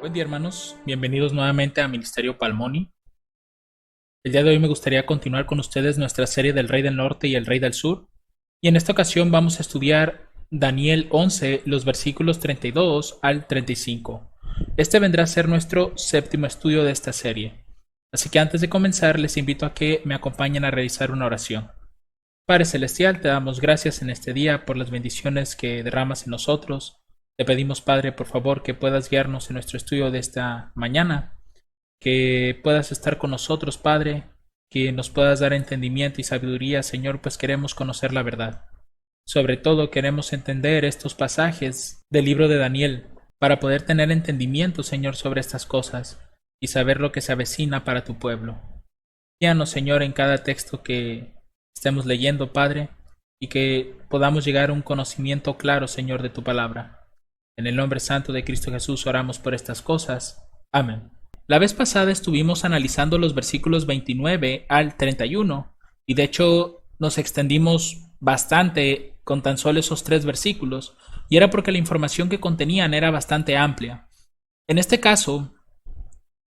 Buen día, hermanos. Bienvenidos nuevamente a Ministerio Palmoni. El día de hoy me gustaría continuar con ustedes nuestra serie del Rey del Norte y el Rey del Sur. Y en esta ocasión vamos a estudiar Daniel 11, los versículos 32 al 35. Este vendrá a ser nuestro séptimo estudio de esta serie. Así que antes de comenzar, les invito a que me acompañen a realizar una oración. Padre Celestial, te damos gracias en este día por las bendiciones que derramas en nosotros. Te pedimos, Padre, por favor, que puedas guiarnos en nuestro estudio de esta mañana, que puedas estar con nosotros, Padre, que nos puedas dar entendimiento y sabiduría, Señor, pues queremos conocer la verdad. Sobre todo queremos entender estos pasajes del libro de Daniel, para poder tener entendimiento, Señor, sobre estas cosas y saber lo que se avecina para tu pueblo. Guíanos, Señor, en cada texto que estemos leyendo, Padre, y que podamos llegar a un conocimiento claro, Señor, de tu palabra. En el nombre santo de Cristo Jesús oramos por estas cosas. Amén. La vez pasada estuvimos analizando los versículos 29 al 31 y de hecho nos extendimos bastante con tan solo esos 3 versículos y era porque la información que contenían era bastante amplia. En este caso,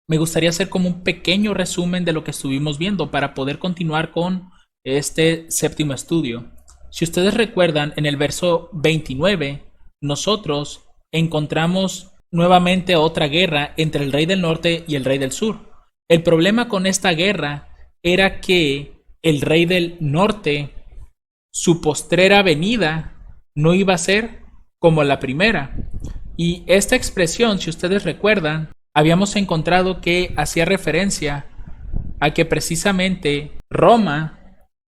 me gustaría hacer como un pequeño resumen de lo que estuvimos viendo para poder continuar con este séptimo estudio. Si ustedes recuerdan, en el verso 29, nosotros encontramos nuevamente otra guerra entre el rey del norte y el rey del sur. El problema con esta guerra era que el rey del norte, su postrera venida, no iba a ser como la primera. Y esta expresión, si ustedes recuerdan, habíamos encontrado que hacía referencia a que precisamente Roma,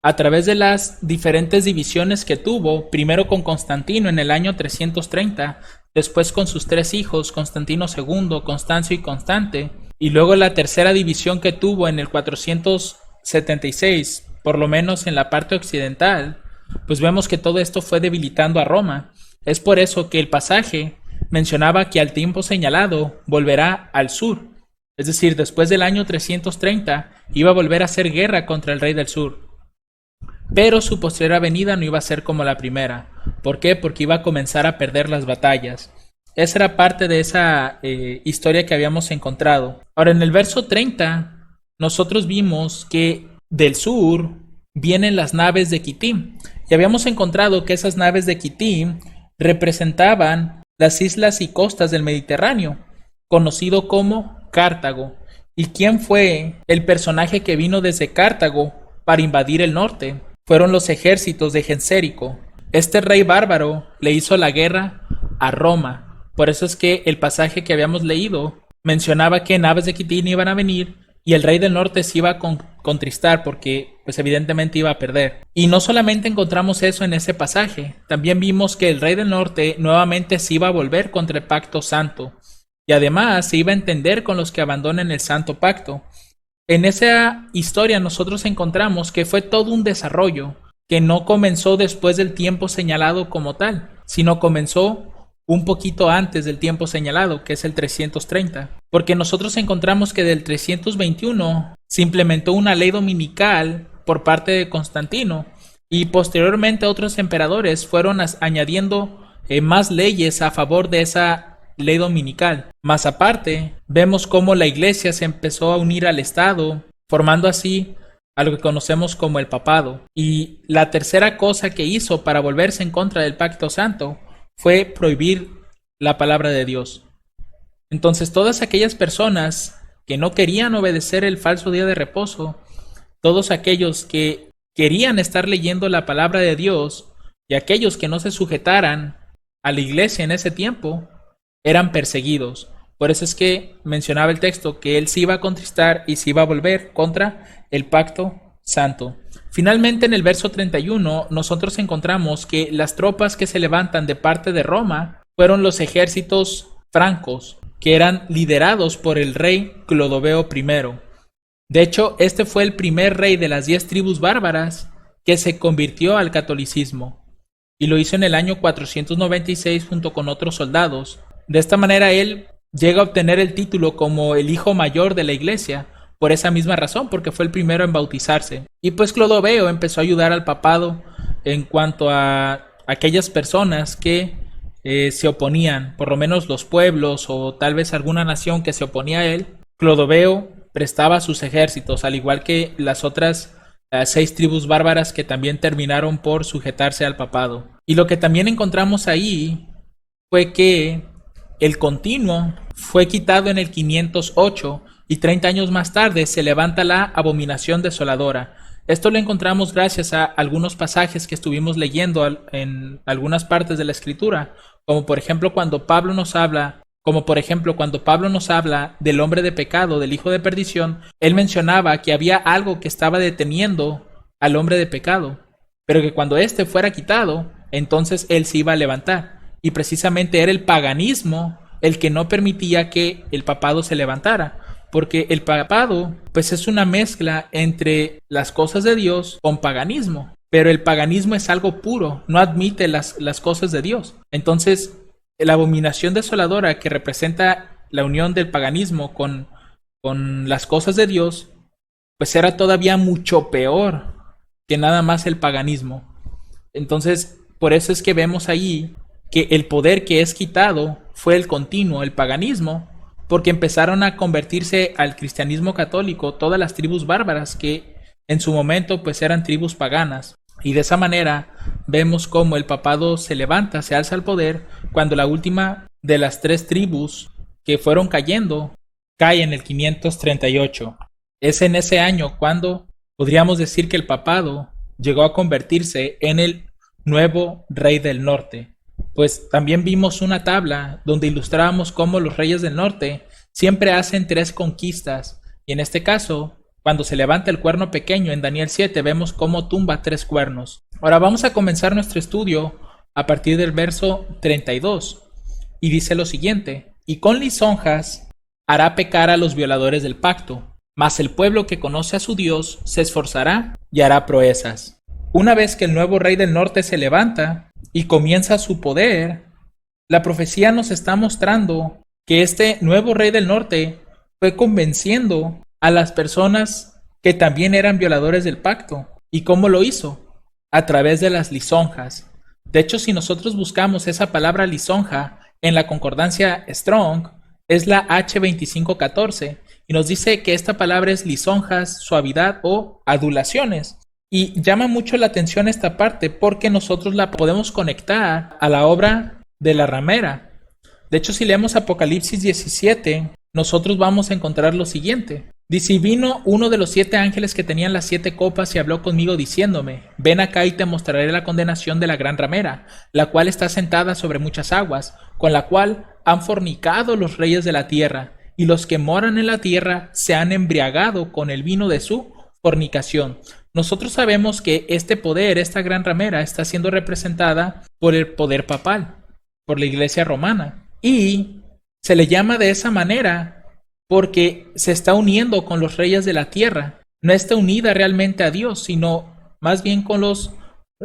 a través de las diferentes divisiones que tuvo, primero con Constantino en el año 330, después con sus 3 hijos, Constantino II, Constancio y Constante, y luego la tercera división que tuvo en el 476, por lo menos en la parte occidental, pues vemos que todo esto fue debilitando a Roma. Es por eso que el pasaje mencionaba que al tiempo señalado volverá al sur, es decir, después del año 330 iba a volver a hacer guerra contra el rey del sur. Pero su posterior venida no iba a ser como la primera. ¿Por qué? Porque iba a comenzar a perder las batallas. Esa era parte de esa historia que habíamos encontrado. Ahora, en el verso 30, nosotros vimos que del sur vienen las naves de Kitim. Y habíamos encontrado que esas naves de Kitim representaban las islas y costas del Mediterráneo, conocido como Cartago. ¿Y quién fue el personaje que vino desde Cartago para invadir el norte? Fueron los ejércitos de Gensérico. Este rey bárbaro le hizo la guerra a Roma. Por eso es que el pasaje que habíamos leído mencionaba que naves de Kitim iban a venir y el rey del norte se iba a contristar porque pues evidentemente iba a perder. Y no solamente encontramos eso en ese pasaje, también vimos que el rey del norte nuevamente se iba a volver contra el pacto santo y además se iba a entender con los que abandonen el santo pacto. En esa historia nosotros encontramos que fue todo un desarrollo que no comenzó después del tiempo señalado como tal, sino comenzó un poquito antes del tiempo señalado, que es el 330, porque nosotros encontramos que del 321 se implementó una ley dominical por parte de Constantino y posteriormente otros emperadores fueron añadiendo más leyes a favor de esa ley dominical. Más aparte, vemos cómo la iglesia se empezó a unir al Estado, formando así a lo que conocemos como el papado. Y la tercera cosa que hizo para volverse en contra del pacto santo fue prohibir la palabra de Dios. Entonces todas aquellas personas que no querían obedecer el falso día de reposo, todos aquellos que querían estar leyendo la palabra de Dios y aquellos que no se sujetaran a la iglesia en ese tiempo, eran perseguidos. Por eso es que mencionaba el texto que él se iba a contristar y se iba a volver contra el pacto santo. Finalmente, en el verso 31, nosotros encontramos que las tropas que se levantan de parte de Roma fueron los ejércitos francos, que eran liderados por el rey Clodoveo I. De hecho, este fue el primer rey de las 10 tribus bárbaras que se convirtió al catolicismo, y lo hizo en el año 496 junto con otros soldados. De esta manera él llega a obtener el título como el hijo mayor de la iglesia, por esa misma razón, porque fue el primero en bautizarse. Y pues Clodoveo empezó a ayudar al papado en cuanto a aquellas personas que se oponían, por lo menos los pueblos o tal vez alguna nación que se oponía a él, Clodoveo prestaba sus ejércitos, al igual que las otras 6 tribus bárbaras que también terminaron por sujetarse al papado. Y lo que también encontramos ahí fue que el continuo fue quitado en el 508 y 30 años más tarde se levanta la abominación desoladora. Esto lo encontramos gracias a algunos pasajes que estuvimos leyendo en algunas partes de la Escritura, como por ejemplo cuando Pablo nos habla del hombre de pecado, del hijo de perdición. Él mencionaba que había algo que estaba deteniendo al hombre de pecado, pero que cuando éste fuera quitado, entonces él se iba a levantar. Y precisamente era el paganismo el que no permitía que el papado se levantara, porque el papado pues es una mezcla entre las cosas de Dios con paganismo, pero el paganismo es algo puro, no admite las cosas de Dios. Entonces la abominación desoladora, que representa la unión del paganismo con las cosas de Dios, pues era todavía mucho peor que nada más el paganismo. Entonces por eso es que vemos ahí que el poder que es quitado fue el continuo, el paganismo, porque empezaron a convertirse al cristianismo católico todas las tribus bárbaras que en su momento pues eran tribus paganas. Y de esa manera vemos cómo el papado se levanta, se alza al poder, cuando la última de las 3 tribus que fueron cayendo cae en el 538. Es en ese año cuando podríamos decir que el papado llegó a convertirse en el nuevo rey del norte. Pues también vimos una tabla donde ilustrábamos cómo los reyes del norte siempre hacen 3 conquistas, y en este caso, cuando se levanta el cuerno pequeño en Daniel 7, vemos cómo tumba 3 cuernos. Ahora vamos a comenzar nuestro estudio a partir del verso 32, y dice lo siguiente: y con lisonjas hará pecar a los violadores del pacto, mas el pueblo que conoce a su Dios se esforzará y hará proezas. Una vez que el nuevo rey del norte se levanta y comienza su poder, la profecía nos está mostrando que este nuevo rey del norte fue convenciendo a las personas que también eran violadores del pacto. ¿Y cómo lo hizo? A través de las lisonjas. De hecho, si nosotros buscamos esa palabra lisonja en la concordancia Strong, es la H2514, y nos dice que esta palabra es lisonjas, suavidad o adulaciones. Y llama mucho la atención esta parte porque nosotros la podemos conectar a la obra de la ramera. De hecho, si leemos Apocalipsis 17, nosotros vamos a encontrar lo siguiente. Dice: y vino uno de los 7 ángeles que tenían las 7 copas y habló conmigo diciéndome: ven acá y te mostraré la condenación de la gran ramera, la cual está sentada sobre muchas aguas, con la cual han fornicado los reyes de la tierra, y los que moran en la tierra se han embriagado con el vino de su fornicación. Nosotros sabemos que este poder, esta gran ramera, está siendo representada por el poder papal, por la iglesia romana, y se le llama de esa manera porque se está uniendo con los reyes de la tierra. No está unida realmente a Dios, sino más bien con los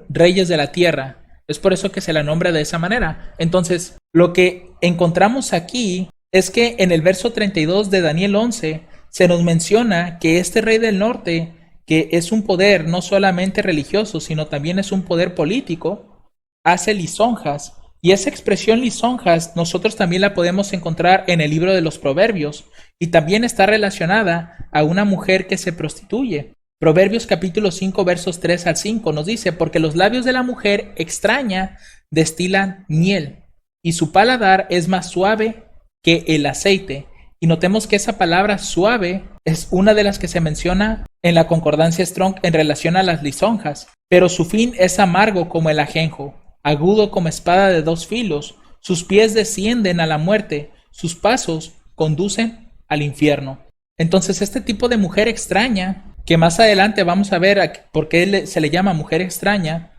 reyes de la tierra. Es por eso que se la nombra de esa manera. Entonces, lo que encontramos aquí es que en el verso 32 de Daniel 11 se nos menciona que este rey del norte, que es un poder no solamente religioso, sino también es un poder político, hace lisonjas. Y esa expresión lisonjas nosotros también la podemos encontrar en el libro de los Proverbios, y también está relacionada a una mujer que se prostituye. Proverbios capítulo 5 versos 3 al 5 nos dice: porque los labios de la mujer extraña destilan miel, y su paladar es más suave que el aceite. Y notemos que esa palabra suave es una de las que se menciona en la concordancia Strong en relación a las lisonjas. Pero su fin es amargo como el ajenjo, agudo como espada de 2 filos. Sus pies descienden a la muerte, sus pasos conducen al infierno. Entonces este tipo de mujer extraña, que más adelante vamos a ver por qué se le llama mujer extraña,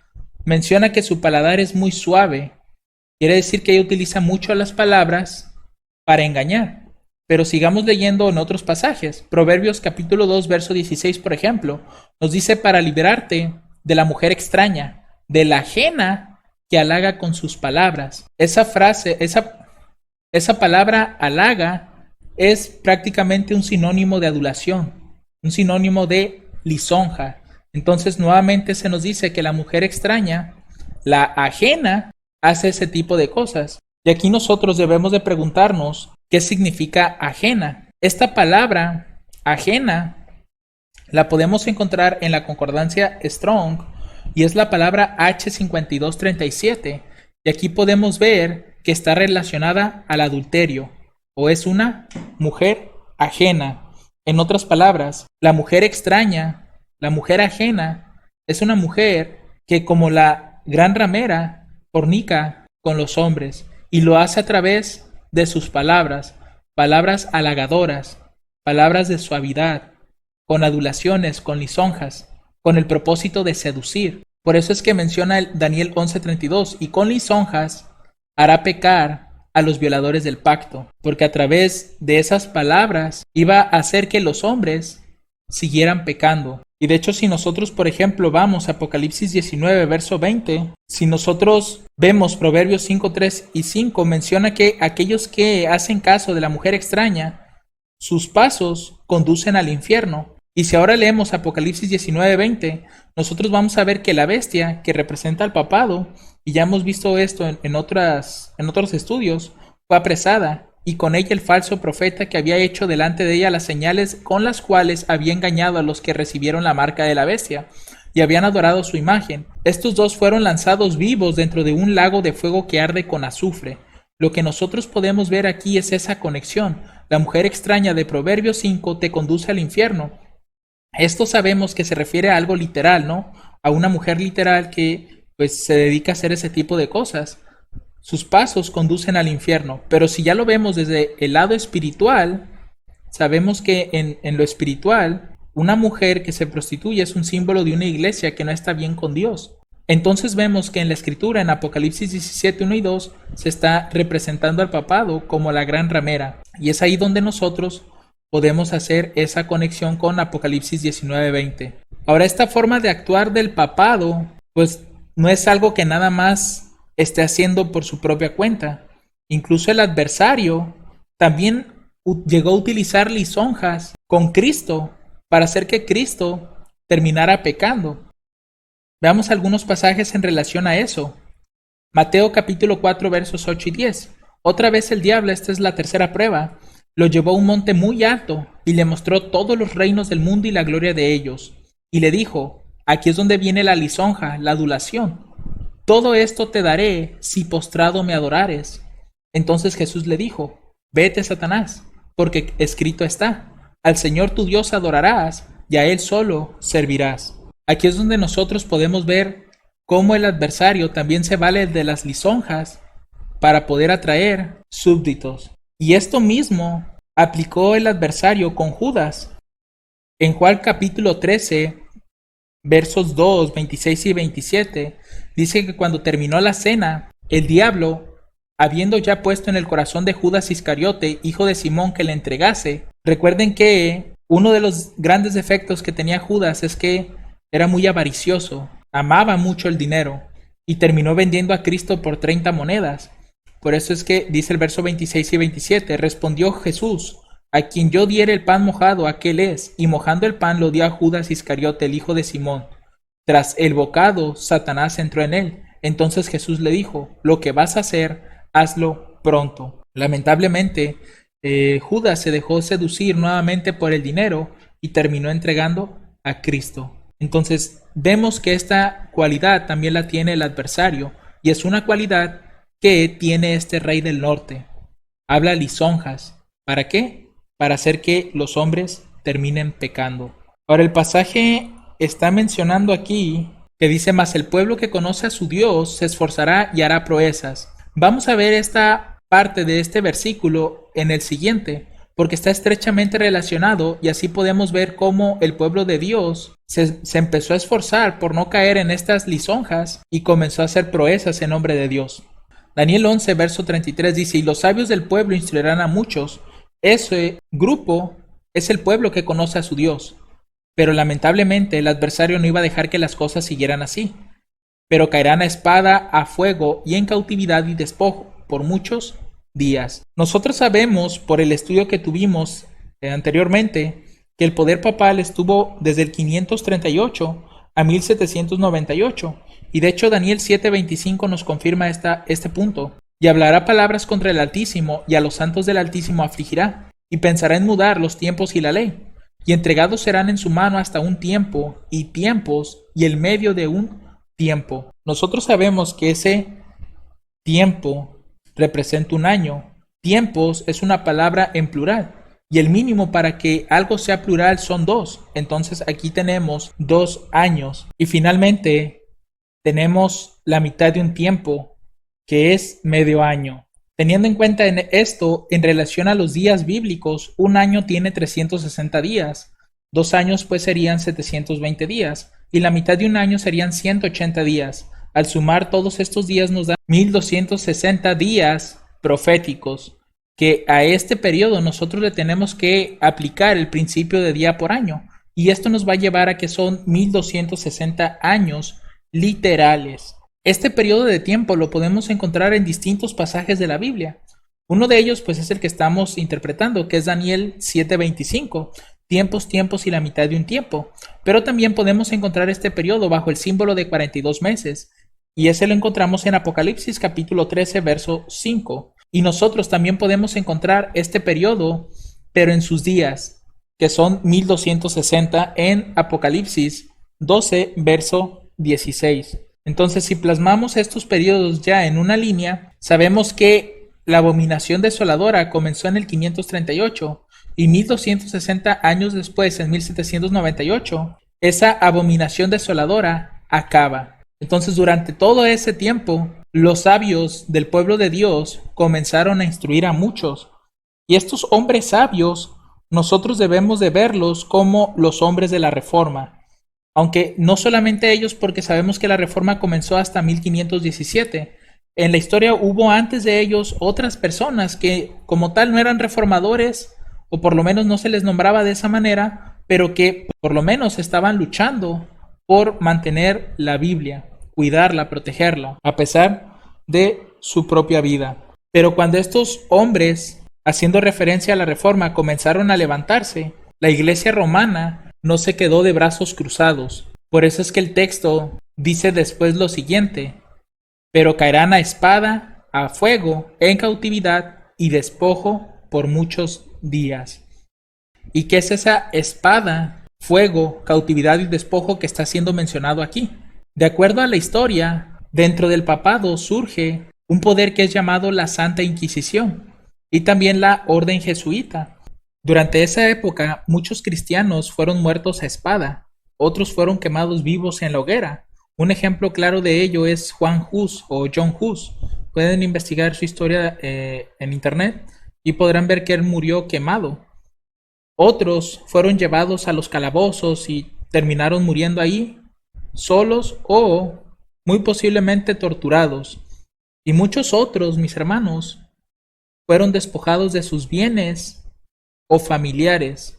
menciona que su paladar es muy suave. Quiere decir que ella utiliza mucho las palabras para engañar. Pero sigamos leyendo en otros pasajes. Proverbios capítulo 2 verso 16, por ejemplo, nos dice: para liberarte de la mujer extraña, de la ajena que halaga con sus palabras. Esa frase, esa palabra halaga es prácticamente un sinónimo de adulación, un sinónimo de lisonja. Entonces nuevamente se nos dice que la mujer extraña, la ajena hace ese tipo de cosas. Y aquí nosotros debemos de preguntarnos qué significa ajena. Esta palabra ajena la podemos encontrar en la concordancia Strong y es la palabra H5237. Y aquí podemos ver que está relacionada al adulterio o es una mujer ajena. En otras palabras, la mujer extraña, la mujer ajena, es una mujer que como la gran ramera fornica con los hombres y lo hace a través de sus palabras, palabras halagadoras, palabras de suavidad, con adulaciones, con lisonjas, con el propósito de seducir. Por eso es que menciona el Daniel 11:32, y con lisonjas hará pecar a los violadores del pacto, porque a través de esas palabras iba a hacer que los hombres siguieran pecando. Y de hecho, si nosotros, por ejemplo, vamos a Apocalipsis 19, verso 20, si nosotros vemos Proverbios 5, 3 y 5, menciona que aquellos que hacen caso de la mujer extraña, sus pasos conducen al infierno. Y si ahora leemos Apocalipsis 19, 20, nosotros vamos a ver que la bestia que representa al papado, y ya hemos visto esto en otros estudios, fue apresada, y con ella el falso profeta que había hecho delante de ella las señales con las cuales había engañado a los que recibieron la marca de la bestia y habían adorado su imagen. Estos dos fueron lanzados vivos dentro de un lago de fuego que arde con azufre. Lo que nosotros podemos ver aquí es esa conexión. La mujer extraña de Proverbios 5 te conduce al infierno. Esto sabemos que se refiere a algo literal, ¿no? A una mujer literal que pues se dedica a hacer ese tipo de cosas. Sus pasos conducen al infierno, pero si ya lo vemos desde el lado espiritual, sabemos que en lo espiritual, una mujer que se prostituye es un símbolo de una iglesia que no está bien con Dios. Entonces vemos que en la escritura, en Apocalipsis 17, 1 y 2, se está representando al papado como la gran ramera. Y es ahí donde nosotros podemos hacer esa conexión con Apocalipsis 19, 20. Ahora, esta forma de actuar del papado, pues no es algo que nada más esté haciendo por su propia cuenta. Incluso el adversario también llegó a utilizar lisonjas con Cristo para hacer que Cristo terminara pecando. Veamos algunos pasajes en relación a eso. Mateo capítulo 4 versos 8 y 10. Otra vez el diablo, esta es la tercera prueba, lo llevó a un monte muy alto y le mostró todos los reinos del mundo y la gloria de ellos. Y le dijo, aquí es donde viene la lisonja, la adulación. Todo esto te daré si postrado me adorares. Entonces Jesús le dijo, vete, Satanás, porque escrito está, al Señor tu Dios adorarás y a Él solo servirás. Aquí es donde nosotros podemos ver cómo el adversario también se vale de las lisonjas para poder atraer súbditos. Y esto mismo aplicó el adversario con Judas. En Juan capítulo 13, versos 2, 26 y 27, dice que cuando terminó la cena, el diablo, habiendo ya puesto en el corazón de Judas Iscariote, hijo de Simón, que le entregase. Recuerden que uno de los grandes defectos que tenía Judas es que era muy avaricioso, amaba mucho el dinero y terminó vendiendo a Cristo por 30 monedas. Por eso es que dice el verso 26 y 27, respondió Jesús, a quien yo diere el pan mojado, aquel es, y mojando el pan lo dio a Judas Iscariote, el hijo de Simón. Tras el bocado, Satanás entró en él. Entonces Jesús le dijo, lo que vas a hacer, hazlo pronto. Lamentablemente, Judas se dejó seducir nuevamente por el dinero y terminó entregando a Cristo. Entonces, vemos que esta cualidad también la tiene el adversario, y es una cualidad que tiene este rey del norte. Habla lisonjas. ¿Para qué? Para hacer que los hombres terminen pecando. Ahora, el pasaje está mencionando aquí que dice, mas el pueblo que conoce a su Dios se esforzará y hará proezas. Vamos a ver esta parte de este versículo en el siguiente, porque está estrechamente relacionado y así podemos ver cómo el pueblo de Dios se empezó a esforzar por no caer en estas lisonjas y comenzó a hacer proezas en nombre de Dios. Daniel 11, verso 33 dice, y los sabios del pueblo instruirán a muchos. Ese grupo es el pueblo que conoce a su Dios. Pero lamentablemente el adversario no iba a dejar que las cosas siguieran así. Pero caerán a espada, a fuego y en cautividad y despojo por muchos días. Nosotros sabemos por el estudio que tuvimos anteriormente que el poder papal estuvo desde el 538 a 1798. Y de hecho Daniel 7:25 nos confirma este punto. Y hablará palabras contra el Altísimo, y a los santos del Altísimo afligirá, y pensará en mudar los tiempos y la ley. Y entregados serán en su mano hasta un tiempo, y tiempos, y el medio de un tiempo. Nosotros sabemos que ese tiempo representa un año. Tiempos es una palabra en plural. Y el mínimo para que algo sea plural son 2. Entonces aquí tenemos 2 años. Y finalmente tenemos la mitad de un tiempo, que es medio año. Teniendo en cuenta esto, en relación a los días bíblicos, un año tiene 360 días. 2 años pues serían 720 días. Y la mitad de un año serían 180 días. Al sumar todos estos días nos da 1260 días proféticos, que a este periodo nosotros le tenemos que aplicar el principio de día por año. Y esto nos va a llevar a que son 1260 años literales. Este periodo de tiempo lo podemos encontrar en distintos pasajes de la Biblia. Uno de ellos pues es el que estamos interpretando, que es Daniel 7:25. Tiempos, tiempos y la mitad de un tiempo. Pero también podemos encontrar este periodo bajo el símbolo de 42 meses. Y ese lo encontramos en Apocalipsis capítulo 13, verso 5. Y nosotros también podemos encontrar este periodo, pero en sus días, que son 1260 en Apocalipsis 12, verso 16. Entonces, si plasmamos estos periodos ya en una línea, sabemos que la abominación desoladora comenzó en el 538 y 1260 años después, en 1798, esa abominación desoladora acaba. Entonces, durante todo ese tiempo, los sabios del pueblo de Dios comenzaron a instruir a muchos. Y estos hombres sabios, nosotros debemos de verlos como los hombres de la Reforma. Aunque no solamente ellos, porque sabemos que la Reforma comenzó hasta 1517. En la historia hubo antes de ellos otras personas que como tal no eran reformadores, o por lo menos no se les nombraba de esa manera, pero que por lo menos estaban luchando por mantener la Biblia, cuidarla, protegerla, a pesar de su propia vida. Pero cuando estos hombres, haciendo referencia a la Reforma, comenzaron a levantarse, la Iglesia romana no se quedó de brazos cruzados. Por eso es que el texto dice después lo siguiente: pero caerán a espada, a fuego, en cautividad y despojo por muchos días. ¿Y qué es esa espada, fuego, cautividad y despojo que está siendo mencionado aquí? De acuerdo a la historia, dentro del papado surge un poder que es llamado la Santa Inquisición y también la Orden Jesuita. Durante esa época, muchos cristianos fueron muertos a espada, otros fueron quemados vivos en la hoguera. Un ejemplo claro de ello es Juan Hus o John Hus. Pueden investigar su historia en internet y podrán ver que él murió quemado. Otros fueron llevados a los calabozos y terminaron muriendo ahí, solos o muy posiblemente torturados. Y muchos otros, mis hermanos, fueron despojados de sus bienes o familiares,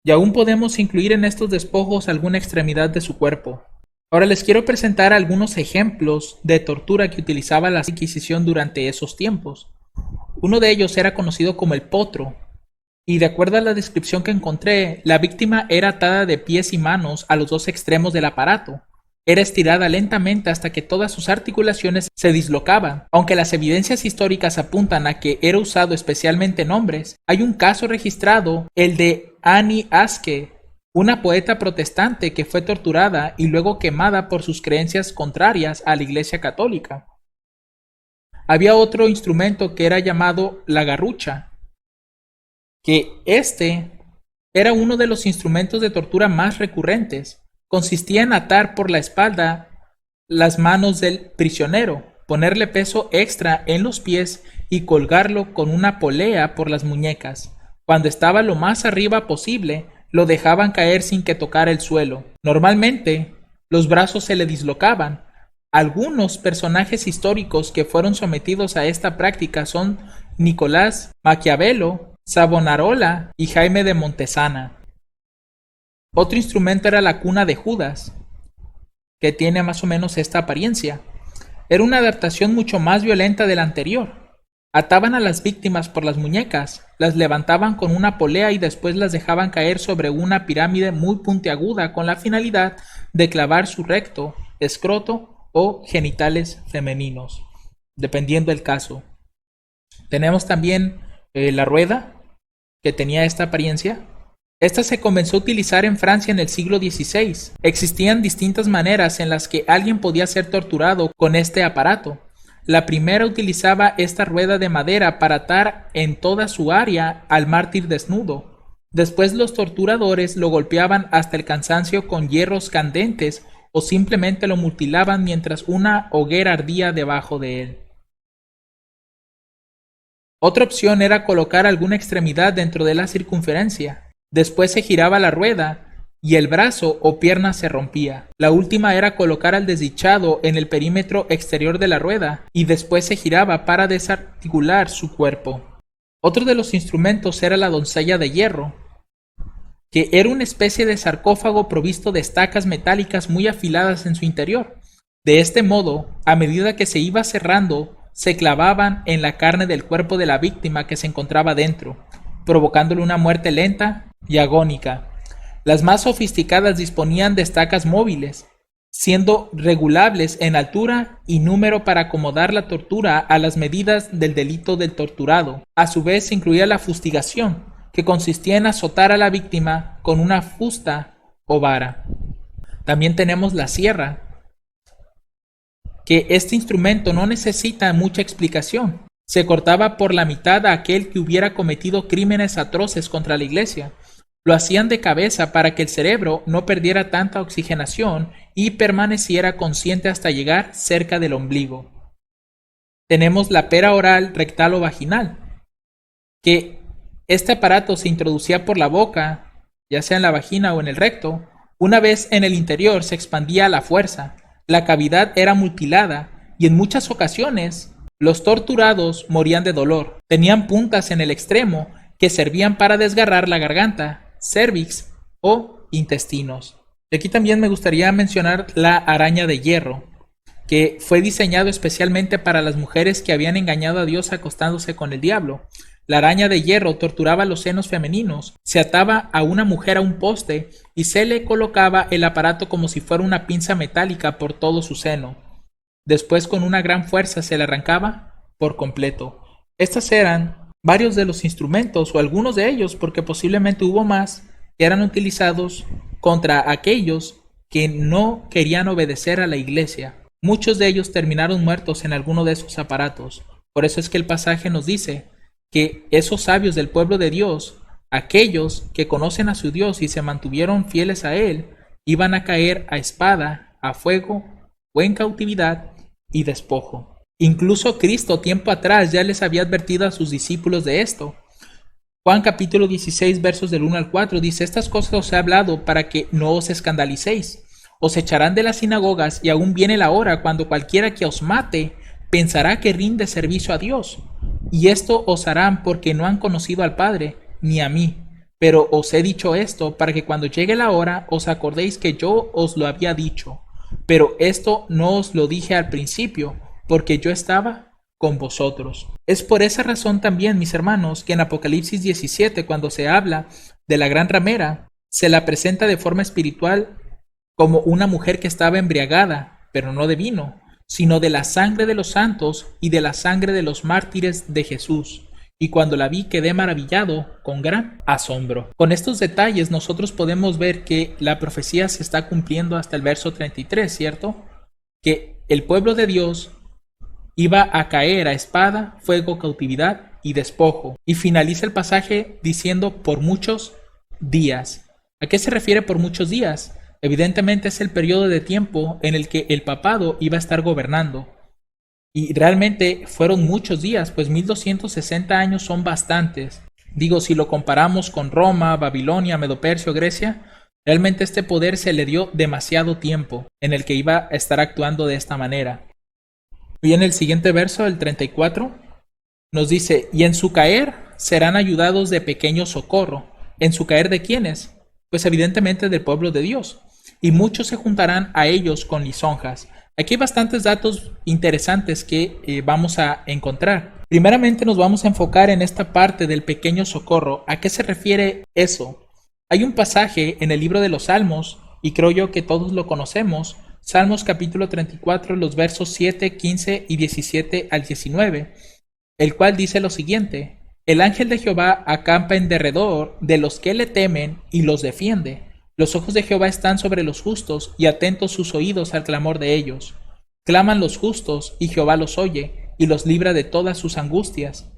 y aún podemos incluir en estos despojos alguna extremidad de su cuerpo. Ahora les quiero presentar algunos ejemplos de tortura que utilizaba la Inquisición durante esos tiempos. Uno de ellos era conocido como el potro, y de acuerdo a la descripción que encontré, la víctima era atada de pies y manos a los dos extremos del aparato. Era estirada lentamente hasta que todas sus articulaciones se dislocaban. Aunque las evidencias históricas apuntan a que era usado especialmente en hombres, hay un caso registrado, el de Annie Aske, una poeta protestante que fue torturada y luego quemada por sus creencias contrarias a la Iglesia Católica. Había otro instrumento que era llamado la garrucha, que era uno de los instrumentos de tortura más recurrentes. Consistía en atar por la espalda las manos del prisionero, ponerle peso extra en los pies y colgarlo con una polea por las muñecas. Cuando estaba lo más arriba posible, lo dejaban caer sin que tocara el suelo. Normalmente, los brazos se le dislocaban. Algunos personajes históricos que fueron sometidos a esta práctica son Nicolás Maquiavelo, Savonarola y Jaime de Montesana. Otro instrumento era la cuna de Judas, que tiene más o menos esta apariencia. Era una adaptación mucho más violenta de la anterior. Ataban a las víctimas por las muñecas, las levantaban con una polea y después las dejaban caer sobre una pirámide muy puntiaguda con la finalidad de clavar su recto, escroto o genitales femeninos, dependiendo del caso. Tenemos también la rueda, que tenía esta apariencia. Esta se comenzó a utilizar en Francia en el siglo XVI. Existían distintas maneras en las que alguien podía ser torturado con este aparato. La primera utilizaba esta rueda de madera para atar en toda su área al mártir desnudo. Después los torturadores lo golpeaban hasta el cansancio con hierros candentes o simplemente lo mutilaban mientras una hoguera ardía debajo de él. Otra opción era colocar alguna extremidad dentro de la circunferencia. Después se giraba la rueda y el brazo o pierna se rompía. La última era colocar al desdichado en el perímetro exterior de la rueda y después se giraba para desarticular su cuerpo. Otro de los instrumentos era la doncella de hierro, que era una especie de sarcófago provisto de estacas metálicas muy afiladas en su interior. De este modo, a medida que se iba cerrando, se clavaban en la carne del cuerpo de la víctima que se encontraba dentro, provocándole una muerte lenta y agónica. Las más sofisticadas disponían de estacas móviles, siendo regulables en altura y número para acomodar la tortura a las medidas del delito del torturado. A su vez se incluía la fustigación, que consistía en azotar a la víctima con una fusta o vara. También tenemos la sierra, que este instrumento no necesita mucha explicación. Se cortaba por la mitad a aquel que hubiera cometido crímenes atroces contra la iglesia. Lo hacían de cabeza para que el cerebro no perdiera tanta oxigenación y permaneciera consciente hasta llegar cerca del ombligo. Tenemos la pera oral, rectal o vaginal, que este aparato se introducía por la boca, ya sea en la vagina o en el recto. Una vez en el interior se expandía a la fuerza. La cavidad era mutilada y en muchas ocasiones los torturados morían de dolor. Tenían puntas en el extremo que servían para desgarrar la garganta, cervix o intestinos. Aquí también me gustaría mencionar la araña de hierro, que fue diseñado especialmente para las mujeres que habían engañado a Dios acostándose con el diablo. La araña de hierro torturaba los senos femeninos, se ataba a una mujer a un poste y se le colocaba el aparato como si fuera una pinza metálica por todo su seno. Después con una gran fuerza se le arrancaba por completo. Estos eran varios de los instrumentos, o algunos de ellos, porque posiblemente hubo más, que eran utilizados contra aquellos que no querían obedecer a la iglesia. Muchos de ellos terminaron muertos en alguno de esos aparatos. Por eso es que el pasaje nos dice que esos sabios del pueblo de Dios, aquellos que conocen a su Dios y se mantuvieron fieles a Él, iban a caer a espada, a fuego o en cautividad y despojo. Incluso Cristo tiempo atrás ya les había advertido a sus discípulos de esto. Juan capítulo 16 versos del 1 al 4 dice: estas cosas os he hablado para que no os escandalicéis. Os echarán de las sinagogas y aún viene la hora cuando cualquiera que os mate pensará que rinde servicio a Dios. Y esto os harán porque no han conocido al Padre ni a mí. Pero os he dicho esto para que cuando llegue la hora os acordéis que yo os lo había dicho. Pero esto no os lo dije al principio, porque yo estaba con vosotros. Es por esa razón también, mis hermanos, que en Apocalipsis 17, cuando se habla de la gran ramera, se la presenta de forma espiritual como una mujer que estaba embriagada, pero no de vino, sino de la sangre de los santos y de la sangre de los mártires de Jesús. Y cuando la vi quedé maravillado con gran asombro. Con estos detalles nosotros podemos ver que la profecía se está cumpliendo hasta el verso 33, ¿cierto? Que el pueblo de Dios iba a caer a espada, fuego, cautividad y despojo. Y finaliza el pasaje diciendo por muchos días. ¿A qué se refiere por muchos días? Evidentemente es el periodo de tiempo en el que el papado iba a estar gobernando. Y realmente fueron muchos días, pues 1260 años son bastantes. Digo, si lo comparamos con Roma, Babilonia, Medo-Persia o Grecia, realmente este poder se le dio demasiado tiempo en el que iba a estar actuando de esta manera. Y en el siguiente verso, el 34, nos dice: y en su caer serán ayudados de pequeño socorro. ¿En su caer de quiénes? Pues evidentemente del pueblo de Dios. Y muchos se juntarán a ellos con lisonjas. Aquí hay bastantes datos interesantes que vamos a encontrar. Primeramente nos vamos a enfocar en esta parte del pequeño socorro. ¿A qué se refiere eso? Hay un pasaje en el libro de los Salmos, y creo yo que todos lo conocemos, Salmos capítulo 34, los versos 7, 15 y 17 al 19, el cual dice lo siguiente: el ángel de Jehová acampa en derredor de los que le temen y los defiende. Los ojos de Jehová están sobre los justos, y atentos sus oídos al clamor de ellos. Claman los justos, y Jehová los oye, y los libra de todas sus angustias.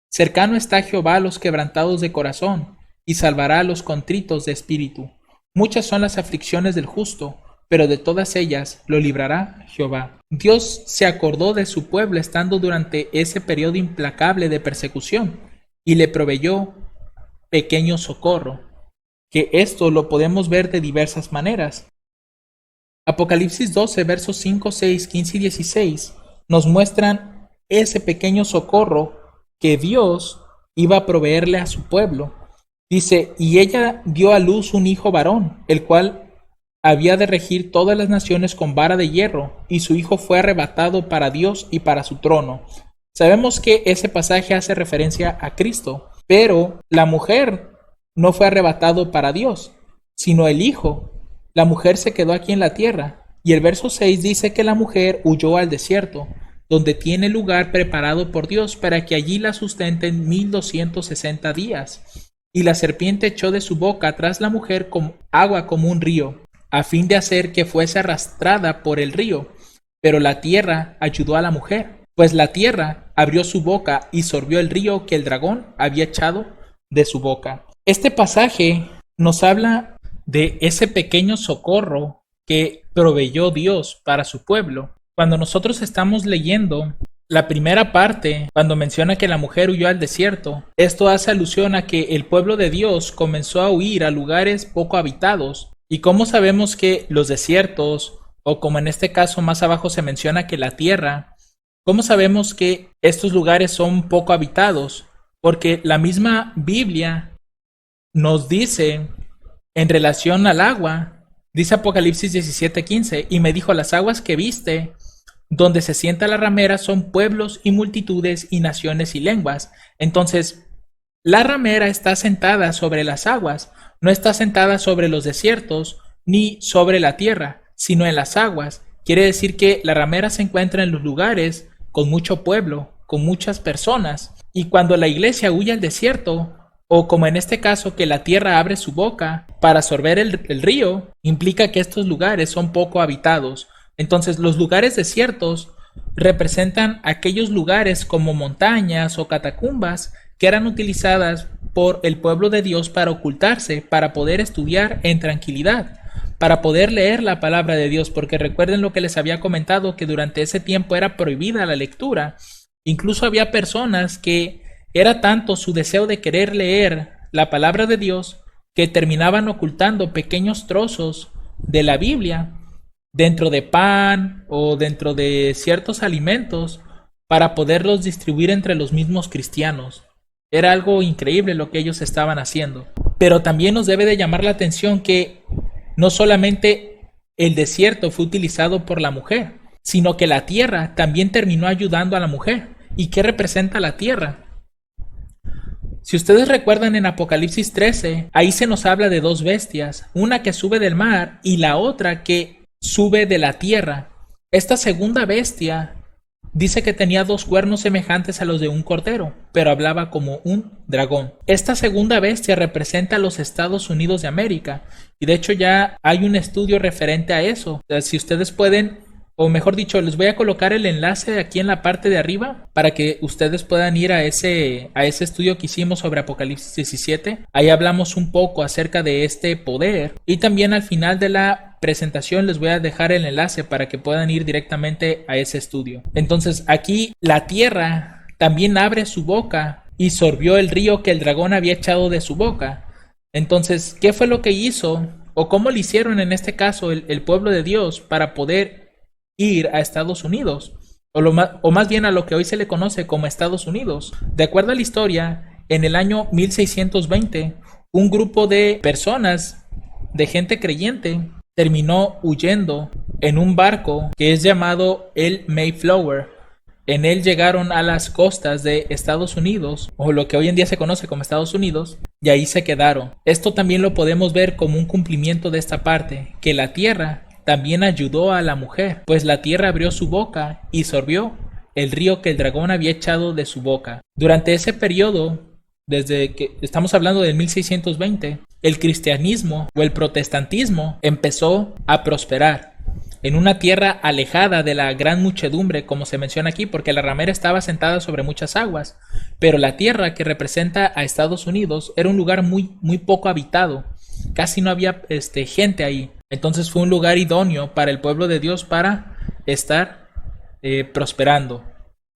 Cercano está Jehová a los quebrantados de corazón, y salvará a los contritos de espíritu. Muchas son las aflicciones del justo, pero de todas ellas lo librará Jehová. Dios se acordó de su pueblo estando durante ese periodo implacable de persecución, y le proveyó pequeño socorro, que esto lo podemos ver de diversas maneras. Apocalipsis 12, versos 5, 6, 15 y 16 nos muestran ese pequeño socorro que Dios iba a proveerle a su pueblo. Dice: y ella dio a luz un hijo varón, el cual había de regir todas las naciones con vara de hierro, y su hijo fue arrebatado para Dios y para su trono. Sabemos que ese pasaje hace referencia a Cristo, pero la mujer no fue arrebatado para Dios, sino el hijo. La mujer se quedó aquí en la tierra, y el verso 6 dice que la mujer huyó al desierto, donde tiene lugar preparado por Dios para que allí la sustenten 1260 días. Y la serpiente echó de su boca tras la mujer con agua como un río, a fin de hacer que fuese arrastrada por el río. Pero la tierra ayudó a la mujer, pues la tierra abrió su boca y sorbió el río que el dragón había echado de su boca. Este pasaje nos habla de ese pequeño socorro que proveyó Dios para su pueblo. Cuando nosotros estamos leyendo la primera parte, cuando menciona que la mujer huyó al desierto, esto hace alusión a que el pueblo de Dios comenzó a huir a lugares poco habitados. ¿Y cómo sabemos que los desiertos, o como en este caso más abajo se menciona que la tierra, cómo sabemos que estos lugares son poco habitados? Porque la misma Biblia nos dice en relación al agua, dice Apocalipsis 17:15, y me dijo: las aguas que viste, donde se sienta la ramera, son pueblos y multitudes y naciones y lenguas. Entonces, la ramera está sentada sobre las aguas, no está sentada sobre los desiertos ni sobre la tierra, sino en las aguas. Quiere decir que la ramera se encuentra en los lugares con mucho pueblo, con muchas personas. Y cuando la iglesia huye al desierto, o como en este caso que la tierra abre su boca para sorber el río, implica que estos lugares son poco habitados. Entonces los lugares desiertos representan aquellos lugares como montañas o catacumbas que eran utilizadas por el pueblo de Dios para ocultarse, para poder estudiar en tranquilidad, para poder leer la palabra de Dios, porque recuerden lo que les había comentado, que durante ese tiempo era prohibida la lectura. Incluso había personas que era tanto su deseo de querer leer la palabra de Dios que terminaban ocultando pequeños trozos de la Biblia dentro de pan o dentro de ciertos alimentos para poderlos distribuir entre los mismos cristianos. Era algo increíble lo que ellos estaban haciendo. Pero también nos debe de llamar la atención que no solamente el desierto fue utilizado por la mujer, sino que la tierra también terminó ayudando a la mujer. ¿Y qué representa la tierra? Si ustedes recuerdan en Apocalipsis 13, ahí se nos habla de dos bestias, una que sube del mar y la otra que sube de la tierra. Esta segunda bestia dice que tenía dos cuernos semejantes a los de un cordero, pero hablaba como un dragón. Esta segunda bestia representa a los Estados Unidos de América, y de hecho ya hay un estudio referente a eso. Si ustedes pueden, o mejor dicho, les voy a colocar el enlace aquí en la parte de arriba para que ustedes puedan ir a ese estudio que hicimos sobre Apocalipsis 17. Ahí hablamos un poco acerca de este poder, y también al final de la presentación les voy a dejar el enlace para que puedan ir directamente a ese estudio. Entonces aquí la tierra también abre su boca y sorbió el río que el dragón había echado de su boca. Entonces, ¿qué fue lo que hizo? ¿O cómo lo hicieron en este caso el pueblo de Dios para poder ir a Estados Unidos? O más bien a lo que hoy se le conoce como Estados Unidos. De acuerdo a la historia, en el año 1620, un grupo de personas, de gente creyente, terminó huyendo en un barco que es llamado el Mayflower. En él llegaron a las costas de Estados Unidos, o lo que hoy en día se conoce como Estados Unidos, y ahí se quedaron. Esto también lo podemos ver como un cumplimiento de esta parte, que la tierra también ayudó a la mujer, pues la tierra abrió su boca y sorbió el río que el dragón había echado de su boca. Durante ese periodo, desde que estamos hablando del 1620, el cristianismo o el protestantismo empezó a prosperar en una tierra alejada de la gran muchedumbre, como se menciona aquí, porque la ramera estaba sentada sobre muchas aguas, pero la tierra que representa a Estados Unidos era un lugar muy poco habitado, casi no había gente ahí. Entonces fue un lugar idóneo para el pueblo de Dios para estar prosperando.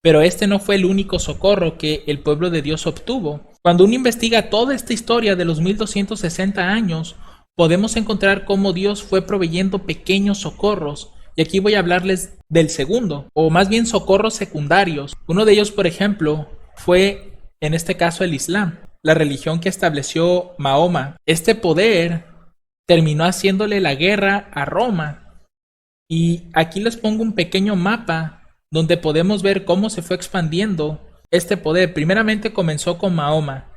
Pero este no fue el único socorro que el pueblo de Dios obtuvo. Cuando uno investiga toda esta historia de los 1260 años, podemos encontrar cómo Dios fue proveyendo pequeños socorros. Y aquí voy a hablarles del segundo, o más bien socorros secundarios. Uno de ellos, por ejemplo, fue en este caso el Islam, la religión que estableció Mahoma. Este poder terminó haciéndole la guerra a Roma. Y aquí les pongo un pequeño mapa donde podemos ver cómo se fue expandiendo este poder. Primeramente comenzó con Mahoma,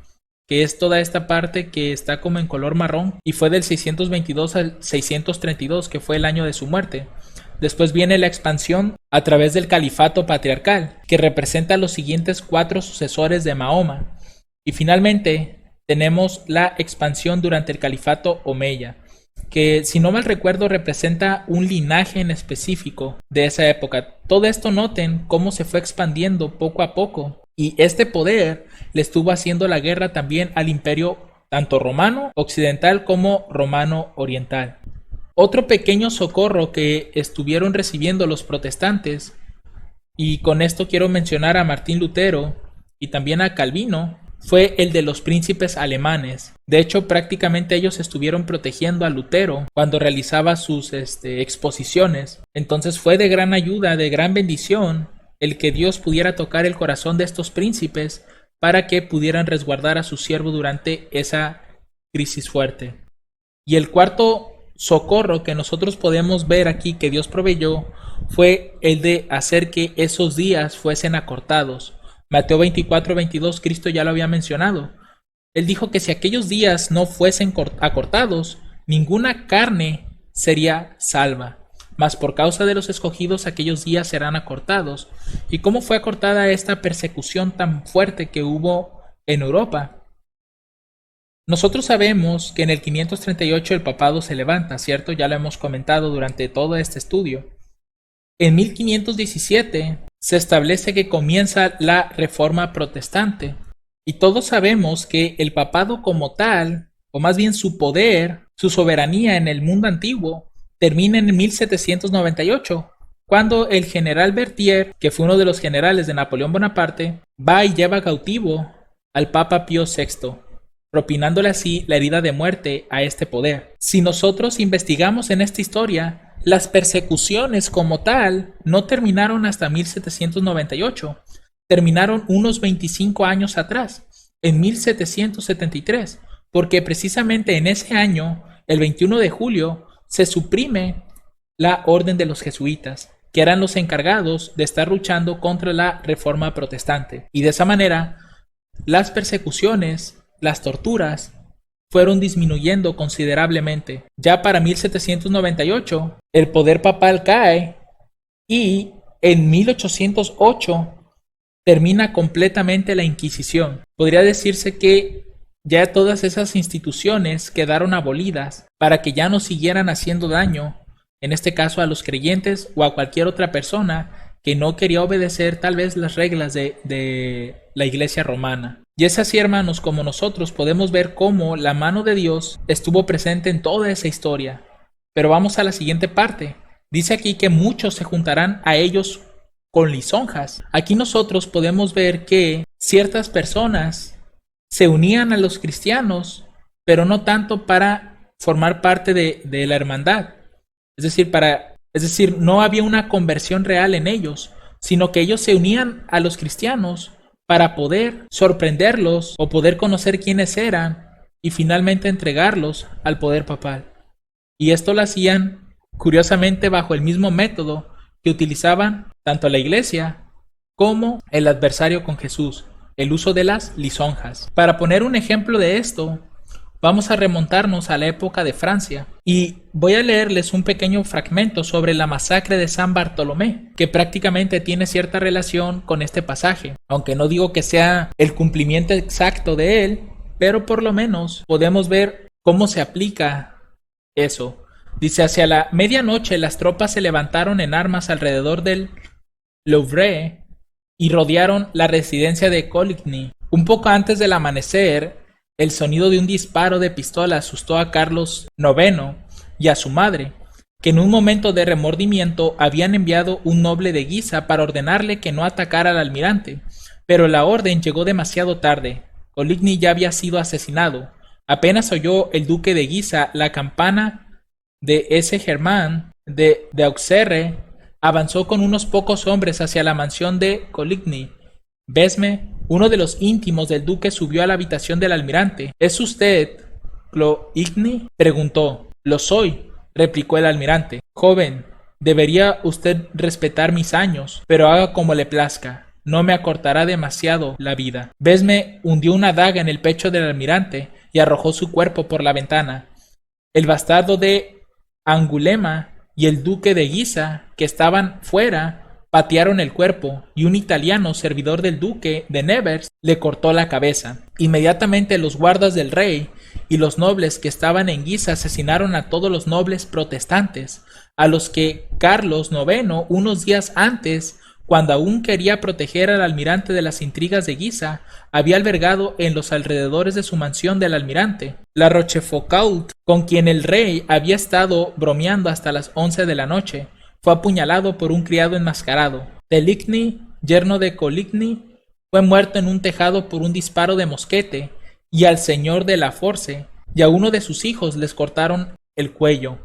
que es toda esta parte que está como en color marrón, y fue del 622 al 632, que fue el año de su muerte. Después viene la expansión a través del califato patriarcal, que representa a los siguientes 4 sucesores de Mahoma. Y finalmente tenemos la expansión durante el califato omeya, que si no mal recuerdo representa un linaje en específico de esa época. Todo esto noten cómo se fue expandiendo poco a poco, y este poder le estuvo haciendo la guerra también al imperio tanto romano occidental como romano oriental. Otro pequeño socorro que estuvieron recibiendo los protestantes, y con esto quiero mencionar a Martín Lutero y también a Calvino, fue el de los príncipes alemanes. De hecho, prácticamente ellos estuvieron protegiendo a Lutero cuando realizaba sus exposiciones. Entonces fue de gran ayuda, de gran bendición, el que Dios pudiera tocar el corazón de estos príncipes para que pudieran resguardar a su siervo durante esa crisis fuerte. Y el cuarto socorro que nosotros podemos ver aquí que Dios proveyó fue el de hacer que esos días fuesen acortados. Mateo 24:22, Cristo ya lo había mencionado. Él dijo que si aquellos días no fuesen acortados, ninguna carne sería salva. Mas por causa de los escogidos aquellos días serán acortados. ¿Y cómo fue acortada esta persecución tan fuerte que hubo en Europa? Nosotros sabemos que en el 538 el papado se levanta, ¿cierto? Ya lo hemos comentado durante todo este estudio. En 1517 se establece que comienza la Reforma Protestante. Y todos sabemos que el papado como tal, o más bien su poder, su soberanía en el mundo antiguo, termina en 1798, cuando el general Berthier, que fue uno de los generales de Napoleón Bonaparte, va y lleva cautivo al Papa Pío VI, propinándole así la herida de muerte a este poder. Si nosotros investigamos en esta historia, las persecuciones como tal no terminaron hasta 1798, terminaron unos 25 años atrás, en 1773, porque precisamente en ese año, el 21 de julio, se suprime la orden de los jesuitas, que eran los encargados de estar luchando contra la Reforma Protestante. Y de esa manera, las persecuciones, las torturas, fueron disminuyendo considerablemente. Ya para 1798, el poder papal cae y en 1808 termina completamente la Inquisición. Podría decirse que ya todas esas instituciones quedaron abolidas para que ya no siguieran haciendo daño, en este caso a los creyentes o a cualquier otra persona que no quería obedecer tal vez las reglas de la Iglesia romana. Y es así, hermanos, como nosotros podemos ver cómo la mano de Dios estuvo presente en toda esa historia. Pero vamos a la siguiente parte. Dice aquí que muchos se juntarán a ellos con lisonjas. Aquí nosotros podemos ver que ciertas personas se unían a los cristianos, pero no tanto para formar parte de la hermandad. Es decir, no había una conversión real en ellos, sino que ellos se unían a los cristianos para poder sorprenderlos o poder conocer quiénes eran y finalmente entregarlos al poder papal. Y esto lo hacían, curiosamente, bajo el mismo método que utilizaban tanto la iglesia como el adversario con Jesús, el uso de las lisonjas. Para poner un ejemplo de esto, vamos a remontarnos a la época de Francia y voy a leerles un pequeño fragmento sobre la masacre de San Bartolomé, que prácticamente tiene cierta relación con este pasaje, aunque no digo que sea el cumplimiento exacto de él, pero por lo menos podemos ver cómo se aplica eso. Dice: hacia la medianoche las tropas se levantaron en armas alrededor del Louvre y rodearon la residencia de Coligny. Un poco antes del amanecer, el sonido de un disparo de pistola asustó a Carlos IX y a su madre, que en un momento de remordimiento habían enviado un noble de Guisa para ordenarle que no atacara al almirante, pero la orden llegó demasiado tarde. Coligny ya había sido asesinado. Apenas oyó el duque de Guisa la campana de ese Germán de Auxerre, avanzó con unos pocos hombres hacia la mansión de Coligny. Besme, uno de los íntimos del duque, subió a la habitación del almirante. ¿Es usted Coligny?, preguntó. Lo soy, replicó el almirante. Joven, debería usted respetar mis años, pero haga como le plazca. No me acortará demasiado la vida. Besme hundió una daga en el pecho del almirante y arrojó su cuerpo por la ventana. El bastardo de Angulema y el duque de Guisa, que estaban fuera, patearon el cuerpo, y un italiano, servidor del duque de Nevers, le cortó la cabeza. Inmediatamente los guardas del rey y los nobles que estaban en Guisa asesinaron a todos los nobles protestantes, a los que Carlos IX, unos días antes, cuando aún quería proteger al almirante de las intrigas de Guisa, había albergado en los alrededores de su mansión del almirante, la Rochefoucauld, con quien el rey había estado bromeando hasta las 11 de la noche. Fue apuñalado por un criado enmascarado. Teligny, yerno de Coligny, fue muerto en un tejado por un disparo de mosquete, y al señor de la Force y a uno de sus hijos les cortaron el cuello,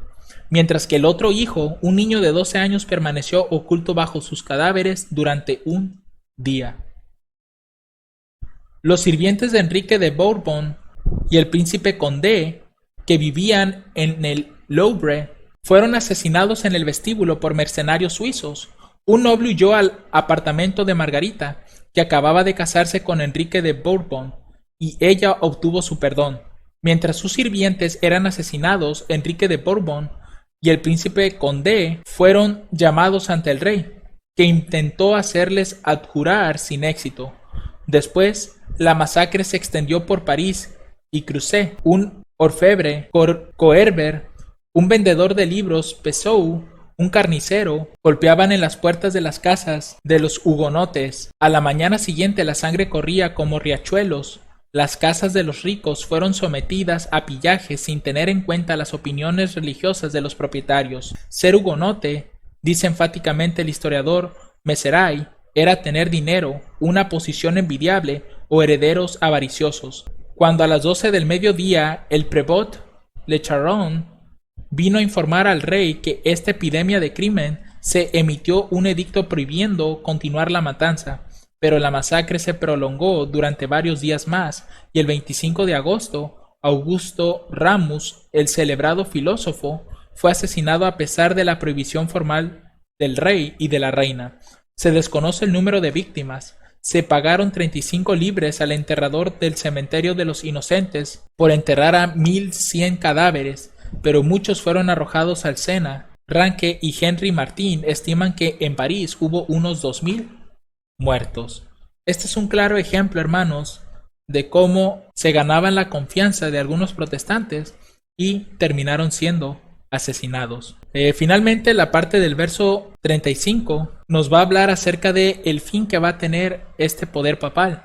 mientras que el otro hijo, un niño de 12 años, permaneció oculto bajo sus cadáveres durante un día. Los sirvientes de Enrique de Bourbon y el príncipe Condé, que vivían en el Louvre, fueron asesinados en el vestíbulo por mercenarios suizos. Un noble huyó al apartamento de Margarita, que acababa de casarse con Enrique de Bourbon, y ella obtuvo su perdón. Mientras sus sirvientes eran asesinados, Enrique de Bourbon y el príncipe Condé fueron llamados ante el rey, que intentó hacerles abjurar sin éxito. Después, la masacre se extendió por París y Creuset. Un orfebre, Coerber, un vendedor de libros, Pessoa, un carnicero, golpeaban en las puertas de las casas de los hugonotes. A la mañana siguiente la sangre corría como riachuelos. Las casas de los ricos fueron sometidas a pillaje sin tener en cuenta las opiniones religiosas de los propietarios. Ser hugonote, dice enfáticamente el historiador Mezeray, era tener dinero, una posición envidiable o herederos avariciosos. Cuando a las 12 del mediodía el Prévôt Le Charron vino a informar al rey que esta epidemia de crimen, se emitió un edicto prohibiendo continuar la matanza. Pero la masacre se prolongó durante varios días más, y el 25 de agosto, Augusto Ramus, el celebrado filósofo, fue asesinado a pesar de la prohibición formal del rey y de la reina. Se desconoce el número de víctimas. Se pagaron 35 libres al enterrador del cementerio de los inocentes por enterrar a 1100 cadáveres, pero muchos fueron arrojados al Sena. Ranke y Henry Martin estiman que en París hubo unos 2000 muertos. Este es un claro ejemplo, hermanos, de cómo se ganaban la confianza de algunos protestantes y terminaron siendo asesinados. Finalmente, la parte del verso 35 nos va a hablar acerca de el fin que va a tener este poder papal.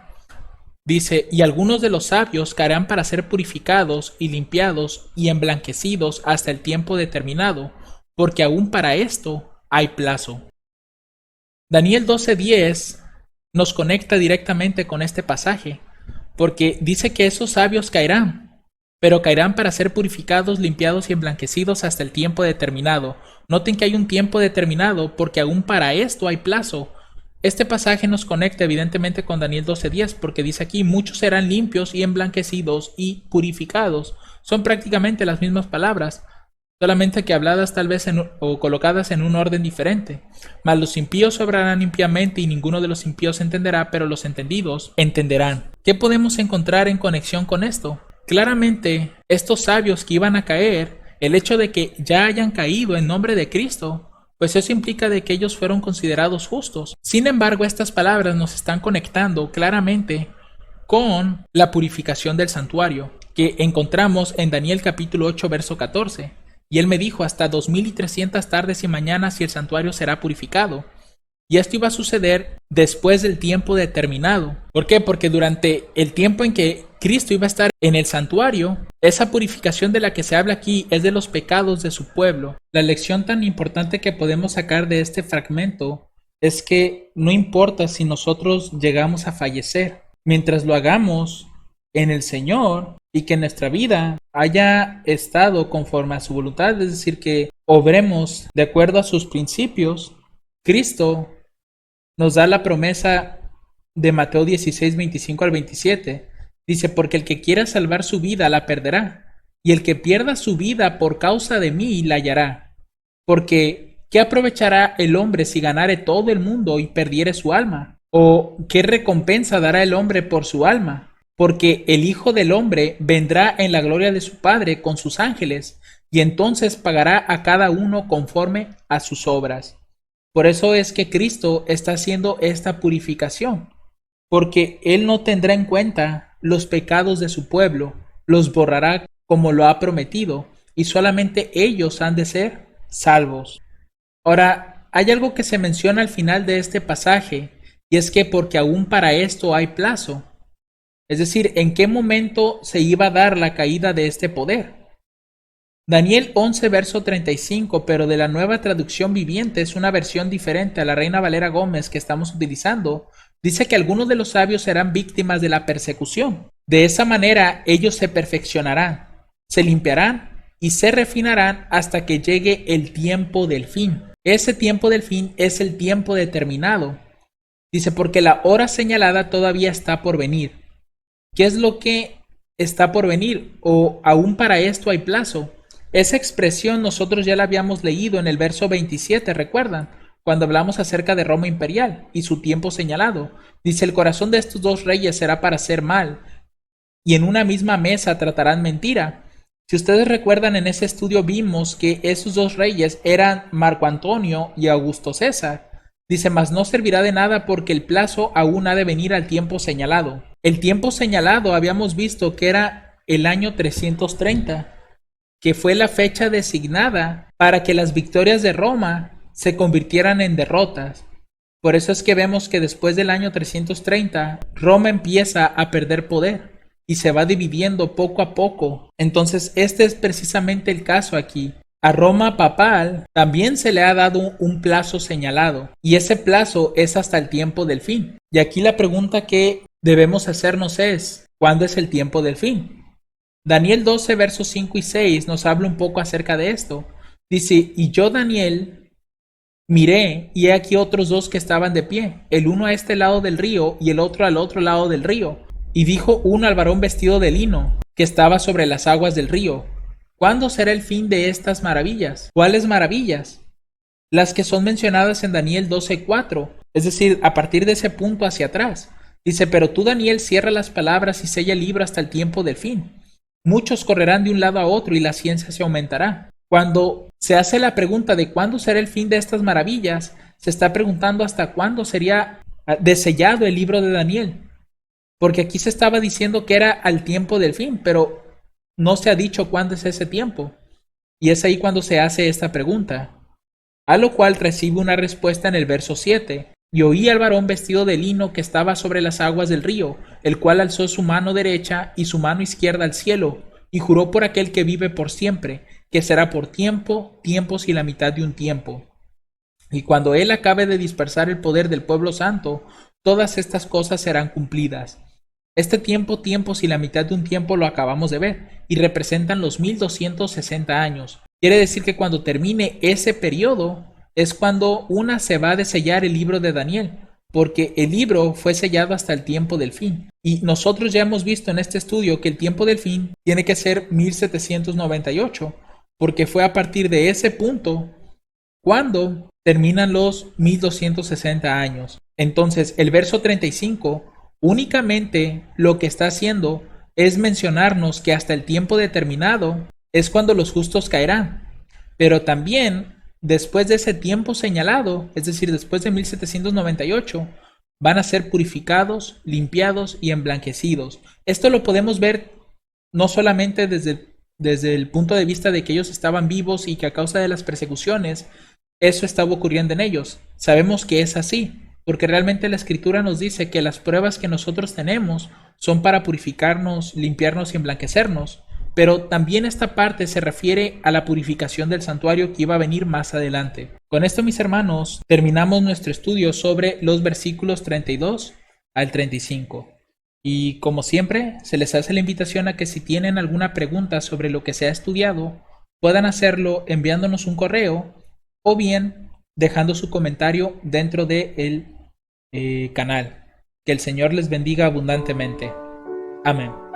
Dice: y algunos de los sabios caerán para ser purificados y limpiados y emblanquecidos hasta el tiempo determinado, porque aún para esto hay plazo. Daniel 12:10 nos conecta directamente con este pasaje, porque dice que esos sabios caerán, pero caerán para ser purificados, limpiados y emblanquecidos hasta el tiempo determinado. Noten que hay un tiempo determinado, porque aún para esto hay plazo. Este pasaje nos conecta evidentemente con Daniel 12:10, porque dice aquí: muchos serán limpios y emblanquecidos y purificados. Son prácticamente las mismas palabras. solamente que habladas tal vez o colocadas en un orden diferente. Mas los impíos obrarán impíamente y ninguno de los impíos entenderá, pero los entendidos entenderán. ¿Qué podemos encontrar en conexión con esto? Claramente, estos sabios que iban a caer, el hecho de que ya hayan caído en nombre de Cristo, pues eso implica de que ellos fueron considerados justos. Sin embargo, estas palabras nos están conectando claramente con la purificación del santuario, que encontramos en Daniel capítulo 8, verso 14. Y él me dijo, hasta 2300 tardes y mañanas y el santuario será purificado. Y esto iba a suceder después del tiempo determinado. ¿Por qué? Porque durante el tiempo en que Cristo iba a estar en el santuario, esa purificación de la que se habla aquí es de los pecados de su pueblo. La lección tan importante que podemos sacar de este fragmento es que no importa si nosotros llegamos a fallecer, mientras lo hagamos en el Señor y que nuestra vida haya estado conforme a su voluntad, es decir, que obremos de acuerdo a sus principios, Cristo nos da la promesa de Mateo 16, 25 al 27. Dice, porque el que quiera salvar su vida la perderá, y el que pierda su vida por causa de mí la hallará. Porque, ¿qué aprovechará el hombre si ganare todo el mundo y perdiere su alma? ¿O qué recompensa dará el hombre por su alma? Porque el Hijo del Hombre vendrá en la gloria de su Padre con sus ángeles, y entonces pagará a cada uno conforme a sus obras. Por eso es que Cristo está haciendo esta purificación, porque Él no tendrá en cuenta los pecados de su pueblo, los borrará como lo ha prometido, y solamente ellos han de ser salvos. Ahora, hay algo que se menciona al final de este pasaje, y es que porque aún para esto hay plazo. Es decir, ¿en qué momento se iba a dar la caída de este poder? Daniel 11, verso 35, pero de la Nueva Traducción Viviente, es una versión diferente a la Reina Valera Gómez que estamos utilizando, dice que algunos de los sabios serán víctimas de la persecución. De esa manera ellos se perfeccionarán, se limpiarán y se refinarán hasta que llegue el tiempo del fin. Ese tiempo del fin es el tiempo determinado. Dice, porque la hora señalada todavía está por venir. ¿Qué es lo que está por venir? ¿O aún para esto hay plazo? Esa expresión nosotros ya la habíamos leído en el verso 27, ¿recuerdan? Cuando hablamos acerca de Roma imperial y su tiempo señalado. Dice, el corazón de estos dos reyes será para hacer mal, y en una misma mesa tratarán mentira. Si ustedes recuerdan, en ese estudio vimos que esos dos reyes eran Marco Antonio y Augusto César. Dice, mas no servirá de nada porque el plazo aún ha de venir al tiempo señalado. El tiempo señalado habíamos visto que era el año 330, que fue la fecha designada para que las victorias de Roma se convirtieran en derrotas. Por eso es que vemos que después del año 330, Roma empieza a perder poder y se va dividiendo poco a poco. Entonces, este es precisamente el caso aquí. A Roma papal también se le ha dado un plazo señalado, y ese plazo es hasta el tiempo del fin. Y aquí la pregunta que debemos hacernos es, ¿cuándo es el tiempo del fin? Daniel 12, versos 5 y 6 nos habla un poco acerca de esto. Dice, y yo, Daniel, miré, y he aquí otros dos que estaban de pie, el uno a este lado del río y el otro al otro lado del río. Y dijo uno al varón vestido de lino, que estaba sobre las aguas del río, ¿cuándo será el fin de estas maravillas? ¿Cuáles maravillas? Las que son mencionadas en Daniel 12:4, es decir, a partir de ese punto hacia atrás. Dice, pero tú, Daniel, cierra las palabras y sella el libro hasta el tiempo del fin. Muchos correrán de un lado a otro y la ciencia se aumentará. Cuando se hace la pregunta de cuándo será el fin de estas maravillas, se está preguntando hasta cuándo sería desellado el libro de Daniel. Porque aquí se estaba diciendo que era al tiempo del fin, pero no se ha dicho cuándo es ese tiempo. Y es ahí cuando se hace esta pregunta. A lo cual recibe una respuesta en el verso 7. Y oí al varón vestido de lino que estaba sobre las aguas del río, el cual alzó su mano derecha y su mano izquierda al cielo, y juró por aquel que vive por siempre, que será por tiempo, tiempos y la mitad de un tiempo. Y cuando él acabe de dispersar el poder del pueblo santo, todas estas cosas serán cumplidas. Este tiempo, tiempos y la mitad de un tiempo lo acabamos de ver, y representan los 1260 años. Quiere decir que cuando termine ese periodo, es cuando se va a sellar el libro de Daniel, porque el libro fue sellado hasta el tiempo del fin. Y nosotros ya hemos visto en este estudio que el tiempo del fin tiene que ser 1798, porque fue a partir de ese punto cuando terminan los 1260 años. Entonces, el verso 35 únicamente lo que está haciendo es mencionarnos que hasta el tiempo determinado es cuando los justos caerán, pero también después de ese tiempo señalado, es decir, después de 1798, van a ser purificados, limpiados y emblanquecidos. Esto lo podemos ver no solamente desde el punto de vista de que ellos estaban vivos y que a causa de las persecuciones eso estaba ocurriendo en ellos. Sabemos que es así, porque realmente la escritura nos dice que las pruebas que nosotros tenemos son para purificarnos, limpiarnos y emblanquecernos, pero también esta parte se refiere a la purificación del santuario que iba a venir más adelante. Con esto, mis hermanos, terminamos nuestro estudio sobre los versículos 32 al 35. Y como siempre, se les hace la invitación a que si tienen alguna pregunta sobre lo que se ha estudiado, puedan hacerlo enviándonos un correo o bien dejando su comentario dentro del canal. Que el Señor les bendiga abundantemente. Amén.